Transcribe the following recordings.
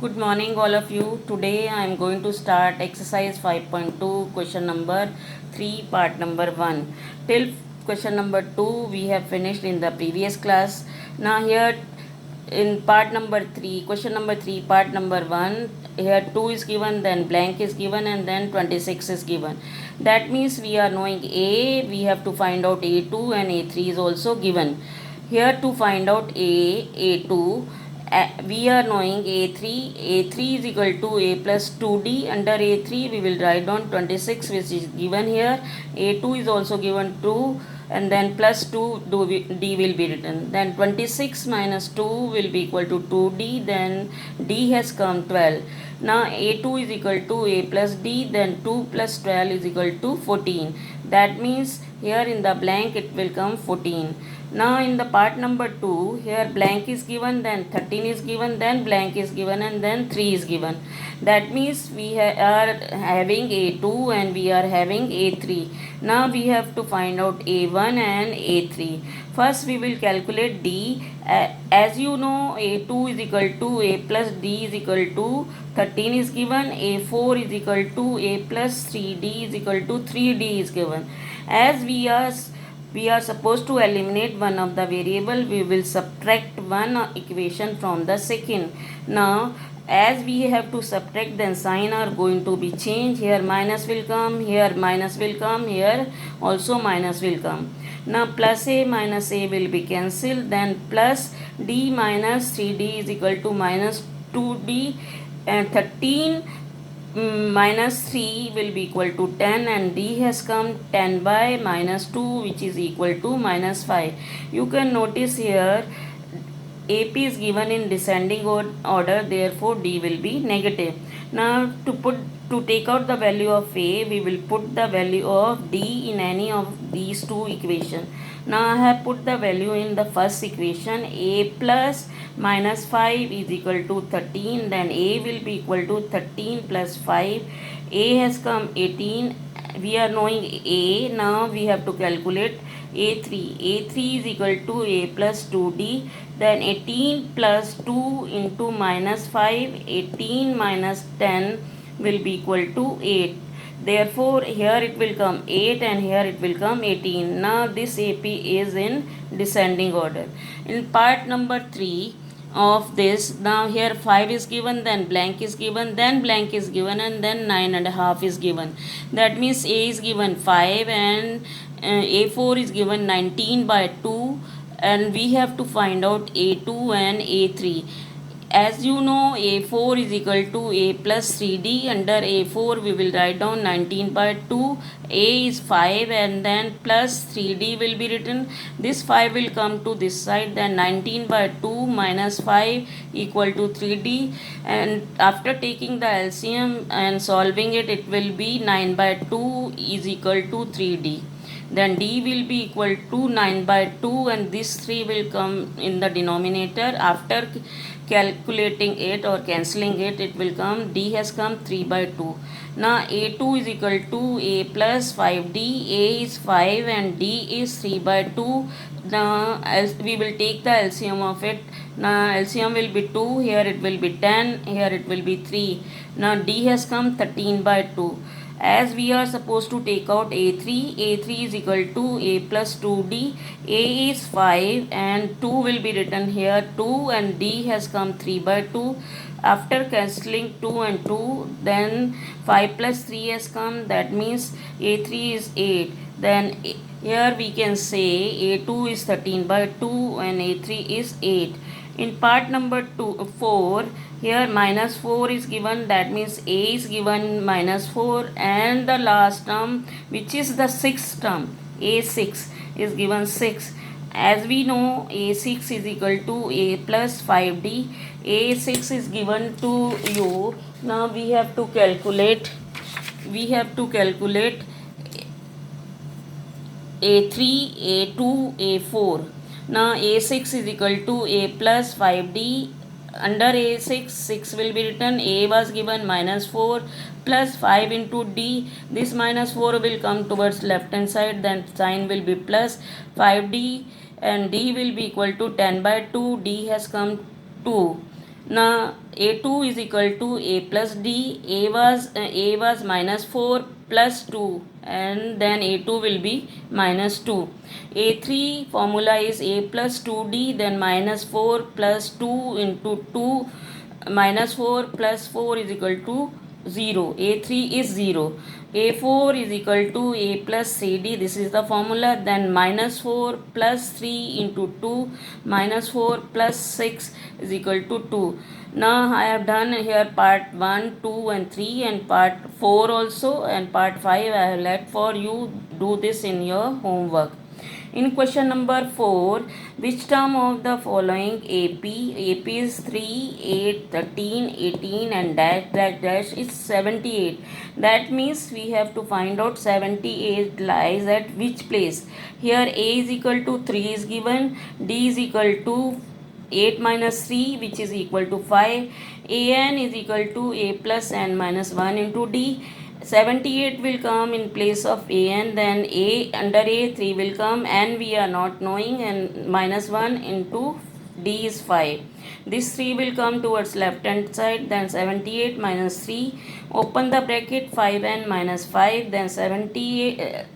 Good morning, all of you. Today I am going to start exercise 5.2, question number 3, part number 1. Till question number 2, we have finished in the previous class. Now, here in part number 3, question number 3, part number 1, here 2 is given, then blank is given, and then 26 is given. That means we are knowing A, we have to find out A2, and A3 is also given. Here to find out A2, we are knowing A3 is equal to A plus 2D. Under A3 we will write down 26, which is given here. A2 is also given 2, and then plus 2D will be written. Then 26 minus 2 will be equal to 2D, then D has come 12. Now A2 is equal to A plus D, then 2 plus 12 is equal to 14. That means here in the blank it will come 14. Now in the part number 2, here blank is given, then 13 is given, then blank is given, and then 3 is given. That means we are having A2 and we are having A3. Now we have to find out A1 and A3. First we will calculate D. As you know, A2 is equal to A plus D is equal to 13 is given, A4 is equal to A plus 3D is equal to 3D is given. As we are supposed to eliminate one of the variable, we will subtract one equation from the second. Now as we have to subtract, then sign are going to be changed. Here minus will come, here minus will come, here also minus will come. Now plus a minus a will be cancelled, then plus d minus 3d is equal to minus 2d, and 13 minus 3 will be equal to 10, and d has come 10 by minus 2, which is equal to minus 5. You can notice here AP is given in descending order, therefore D will be negative. Now to take out the value of A, we will put the value of D in any of these two equations. Now I have put the value in the first equation. A plus minus 5 is equal to 13, then A will be equal to 13 plus 5. A has come 18. We are knowing A. Now we have to calculate A3. A3 is equal to A plus 2D. Then 18 plus 2 into minus 5. 18 minus 10 will be equal to 8. Therefore, here it will come 8 and here it will come 18. Now this AP is in descending order. In part number 3 of this, now here 5 is given, then blank is given, then blank is given, and then 9.5 is given. That means A is given 5 and A4 is given 19 by 2, and we have to find out A2 and A3. As you know, A4 is equal to A plus 3D. Under A4 we will write down 19 by 2. A is 5 and then plus 3D will be written. This 5 will come to this side, then 19 by 2 minus 5 equal to 3D, and after taking the LCM and solving it, it will be 9 by 2 is equal to 3D. Then D will be equal to 9 by 2, and this 3 will come in the denominator. After calculating it or cancelling it, it will come, D has come 3 by 2. Now A2 is equal to A plus 5D. A is 5 and D is 3 by 2. Now as we will take the LCM of it. Now LCM will be 2, here it will be 10, here it will be 3. Now D has come 13 by 2. As we are supposed to take out A3, A3 is equal to A plus 2D. A is 5 and 2 will be written here 2, and D has come 3 by 2. After cancelling 2 and 2, then 5 plus 3 has come, that means A3 is 8. Then here we can say A2 is 13 by 2 and A3 is 8. In part number 4, here minus 4 is given, that means A is given minus 4, and the last term, which is the sixth term, A6 is given 6. As we know, A6 is equal to A plus 5D. A6 is given to you. Now we have to calculate A3, A2, A4. Now A6 is equal to A plus 5D. Under A6, 6 will be written. A was given minus 4 plus 5 into D. This minus 4 will come towards left hand side, then sign will be plus 5D, and D will be equal to 10 by 2. D has come 2. Now a2 is equal to a plus d. A was minus 4 plus 2, and then a2 will be minus 2. A3 formula is a plus 2d, then minus 4 plus 2 into 2, minus 4 plus 4 is equal to 0. A3 is 0. A4 is equal to a plus cd. This is the formula. Then minus 4 plus 3 into 2, minus 4 plus 6 is equal to 2. Now I have done here part 1, 2 and 3, and part 4 also, and part 5 I have let for you do this in your homework. In question number 4, which term of the following AP is 3, 8, 13, 18 and dash dash dash is 78. That means we have to find out 78 lies at which place. Here A is equal to 3 is given, D is equal to 8 minus 3, which is equal to 5. An is equal to a plus n minus 1 into d. 78 will come in place of an, then a under a 3 will come, and we are not knowing, and minus 1 into d is 5. This 3 will come towards left hand side, then 78 minus 3, open the bracket, 5n minus 5, then 78,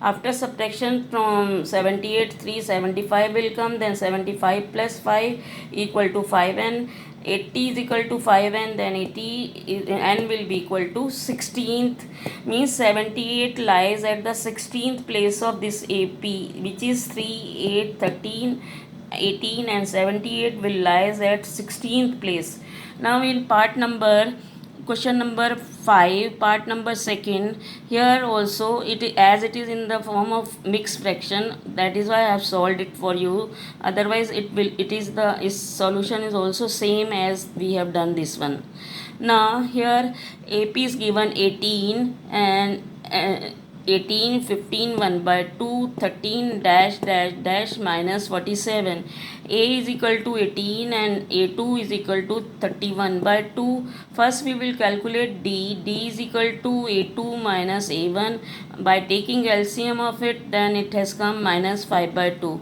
after subtraction from 78, 375 will come, then 75 plus 5 equal to 5n. 80 is equal to 5n, then 80 n will be equal to 16th, means 78 lies at the 16th place of this AP, which is 3, 8, 13, 18 and 78 will lies at 16th place. Now in question number 5, part number 2, here also as it is in the form of mixed fraction, that is why I have solved it for you. Otherwise its solution is also same as we have done this one. Now here AP is given 18 and 18, 15, 1 by 2, 13 dash dash dash minus 47. A is equal to 18 and A2 is equal to 31 by 2. First we will calculate D. D is equal to A2 minus A1. By taking LCM of it, then it has come minus 5 by 2.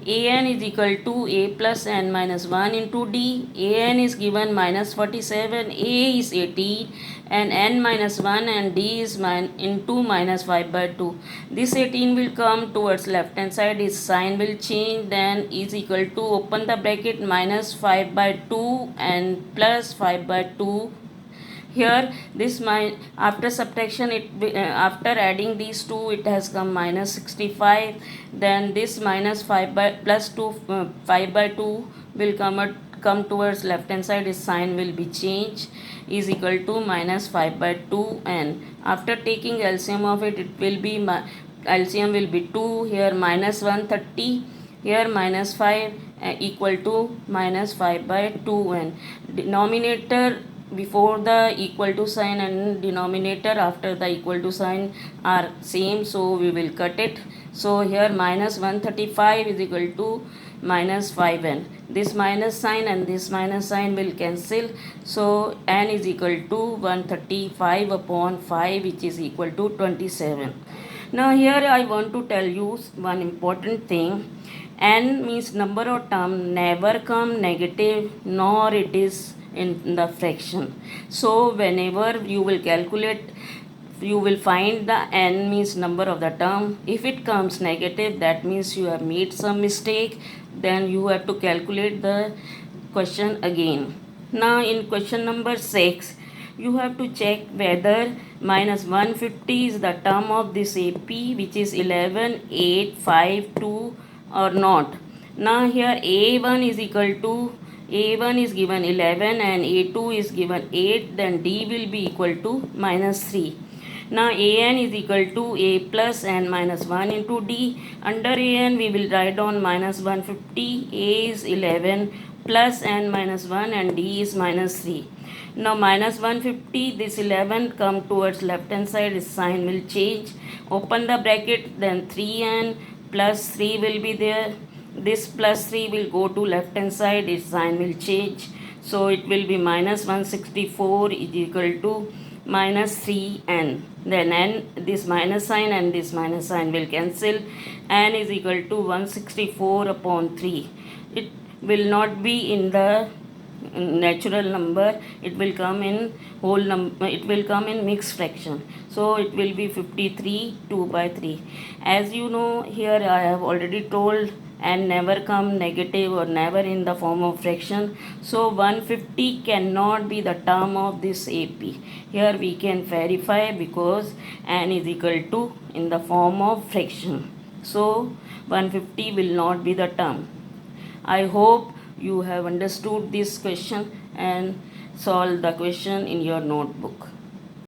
An is equal to a plus n minus 1 into d. An is given minus 47, a is 18 and n minus 1 and d is into minus 5 by 2. This 18 will come towards left hand side, its sign will change, then is equal to, open the bracket, minus 5 by 2 and plus 5 by 2. Here this after subtraction after adding these two, it has come minus 65. Then this minus 5 by plus 2 5 by 2 will come towards left hand side, its sign will be changed, is equal to minus 5 by 2, and after taking LCM of it will be LCM will be 2, here minus 130, here minus 5 equal to minus 5 by 2, and denominator before the equal to sign and denominator after the equal to sign are same, so we will cut it. So here minus 135 is equal to minus 5n. This minus sign and this minus sign will cancel, so n is equal to 135 upon 5, which is equal to 27. Now here I want to tell you one important thing. N means number of term never come negative, nor it is in the fraction. So whenever you will calculate, you will find the n means number of the term. If it comes negative, that means you have made some mistake, then you have to calculate the question again. Now in question number 6, you have to check whether minus 150 is the term of this AP, which is 11, 8, 5, 2 or not. Now here A1 is equal to, A1 is given 11 and A2 is given 8, then D will be equal to minus 3. Now An is equal to a plus n minus 1 into d. Under An we will write on minus 150, a is 11 plus n minus 1 and d is minus 3. Now minus 150, this 11 come towards left hand side, its sign will change. Open the bracket, then 3n plus 3 will be there. This plus 3 will go to left hand side, its sign will change. So it will be minus 164 is equal to minus 3n. Then n, this minus sign and this minus sign will cancel. N is equal to 164 upon 3. It will not be in the natural number, it will come in whole number, it will come in mixed fraction. So it will be 53 2 by 3. As you know, here I have already told, and never come negative or never in the form of fraction. So 150 cannot be the term of this AP. Here we can verify because n is equal to in the form of fraction. So 150 will not be the term. I hope you have understood this question and solved the question in your notebook.